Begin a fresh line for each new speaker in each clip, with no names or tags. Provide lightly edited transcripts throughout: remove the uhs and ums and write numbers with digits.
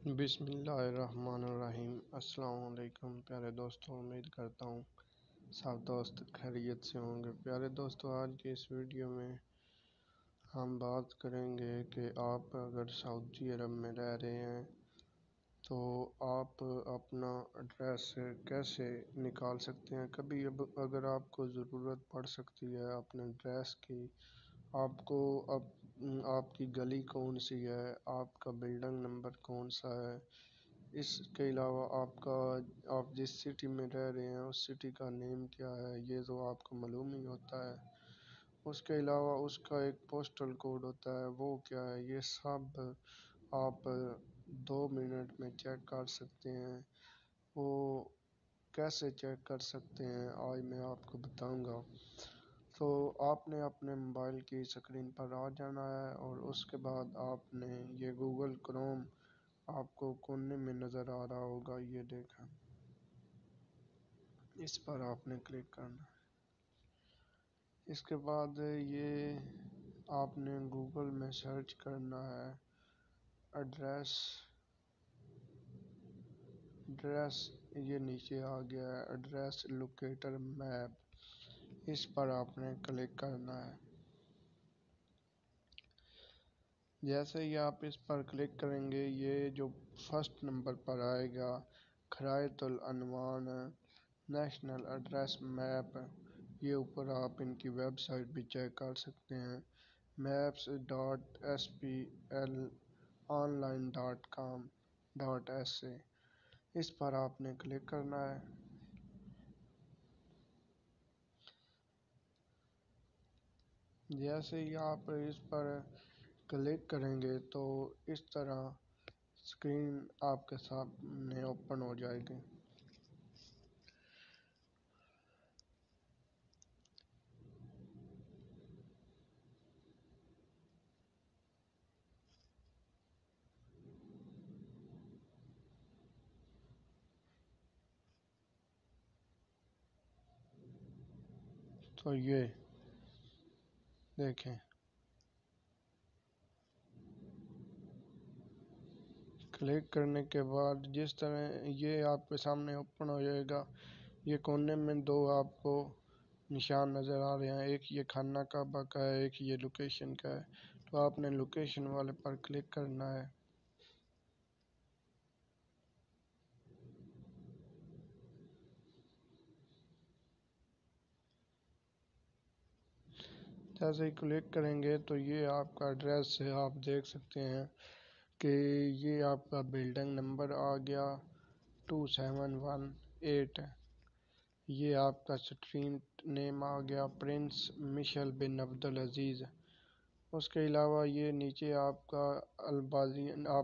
بسم اللہ الرحمن الرحیم۔ السلام علیکم پیارے دوستوں، امید کرتا ہوں سب دوست خیریت سے ہوں گے۔ پیارے دوستوں، آج کی اس ویڈیو میں ہم بات کریں گے کہ آپ اگر سعودی عرب میں رہ رہے ہیں تو آپ اپنا ایڈریس کیسے نکال سکتے ہیں۔ کبھی اگر آپ کو ضرورت پڑ سکتی ہے اپنے ایڈریس کی، آپ کی گلی کون سی ہے، آپ کا بلڈنگ نمبر کون سا ہے، اس کے علاوہ آپ جس سٹی میں رہ رہے ہیں اس سٹی کا نیم کیا ہے، یہ تو آپ کو معلوم ہی ہوتا ہے۔ اس کے علاوہ اس کا ایک پوسٹل کوڈ ہوتا ہے، وہ کیا ہے، یہ سب آپ 2 منٹ میں چیک کر سکتے ہیں۔ وہ کیسے چیک کر سکتے ہیں آج میں آپ کو بتاؤں گا۔ تو آپ نے اپنے موبائل کی اسکرین پر آ جانا ہے اور اس کے بعد آپ نے یہ گوگل کروم آپ کو کونے میں نظر آ رہا ہوگا، یہ دیکھیں، اس پر آپ نے کلک کرنا ہے۔ اس کے بعد یہ آپ نے گوگل میں سرچ کرنا ہے ایڈریس، یہ نیچے آ گیا ہے ایڈریس لوکیٹر میپ، اس پر آپ نے کلک کرنا ہے۔ جیسے ہی آپ اس پر کلک کریں گے، یہ جو فرسٹ نمبر پر آئے گا خرائط العنوان نیشنل ایڈریس میپ، یہ اوپر آپ ان کی ویب سائٹ بھی چیک کر سکتے ہیں، maps.spl.online.com.sa، اس پر آپ نے کلک کرنا ہے۔ جیسے ہی آپ اس پر کلک کریں گے تو اس طرح اسکرین آپ کے سامنے اوپن ہو جائے گی۔ تو یہ دیکھیں، کلک کرنے کے بعد جس طرح یہ آپ کے سامنے اوپن ہو جائے گا، یہ کونے میں دو آپ کو نشان نظر آ رہے ہیں، ایک یہ خانہ کعبہ کا ہے، ایک یہ لوکیشن کا ہے، تو آپ نے لوکیشن والے پر کلک کرنا ہے۔ جیسے ہی کلک کریں گے تو یہ آپ کا ایڈریس ہے، آپ دیکھ سکتے ہیں کہ یہ آپ کا بلڈنگ نمبر آ گیا 2718، یہ آپ کا اسٹریٹ نیم آ گیا پرنس مشل بن عبدالعزیز۔ اس کے علاوہ یہ نیچے آپ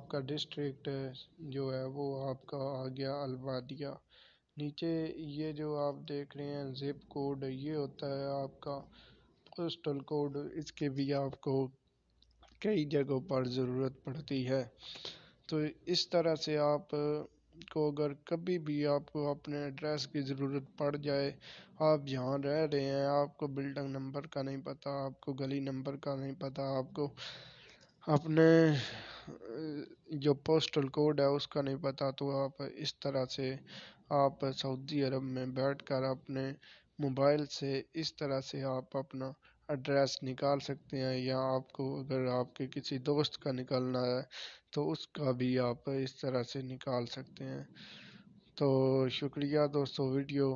کا ڈسٹرکٹ جو ہے وہ آپ کا آ گیا البادیہ۔ نیچے یہ جو آپ دیکھ رہے ہیں زپ کوڈ، یہ ہوتا ہے آپ کا پوسٹل کوڈ، اس کے بھی آپ کو کئی جگہوں پر ضرورت پڑتی ہے۔ تو اس طرح سے آپ کو اگر کبھی بھی آپ کو اپنے ایڈریس کی ضرورت پڑ جائے، آپ جہاں رہ رہے ہیں آپ کو بلڈنگ نمبر کا نہیں پتہ، آپ کو گلی نمبر کا نہیں پتہ، آپ کو اپنے جو پوسٹل کوڈ ہے اس کا نہیں پتہ، تو آپ اس طرح سے آپ سعودی عرب میں بیٹھ کر اپنے موبائل سے اس طرح سے آپ اپنا ایڈریس نکال سکتے ہیں، یا آپ کو اگر آپ کے کسی دوست کا نکالنا ہے تو اس کا بھی آپ اس طرح سے نکال سکتے ہیں۔ تو شکریہ دوستو ویڈیو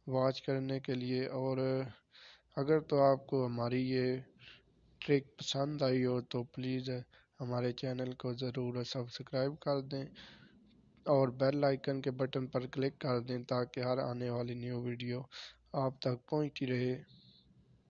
واچ کرنے کے لیے، اور اگر تو آپ کو ہماری یہ ٹرک پسند آئی ہو تو پلیز ہمارے چینل کو ضرور سبسکرائب کر دیں اور بیل آئیکن کے بٹن پر کلک کر دیں تاکہ ہر آنے والی نیو ویڈیو آپ تک پہنچتی رہے۔